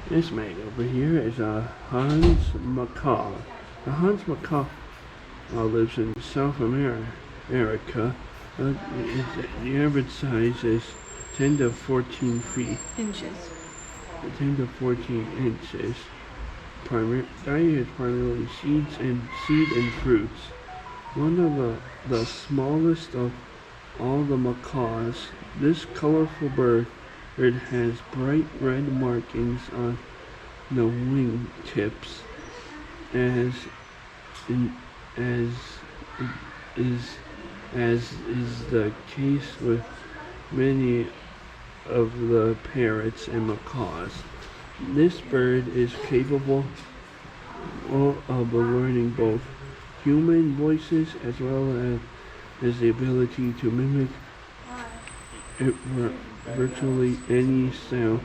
This man over here is a Hans Macaw. The Hans Macaw lives in South America. The average size is 10 to 14 feet. Inches. 10 to 14 inches. Diet is primarily seed and fruits. One of the smallest of all the macaws, this colorful bird has bright red markings on the wing tips, as is the case with many of the parrots and macaws. This bird is capable of learning both human voices as well as the ability to mimic virtually any sound.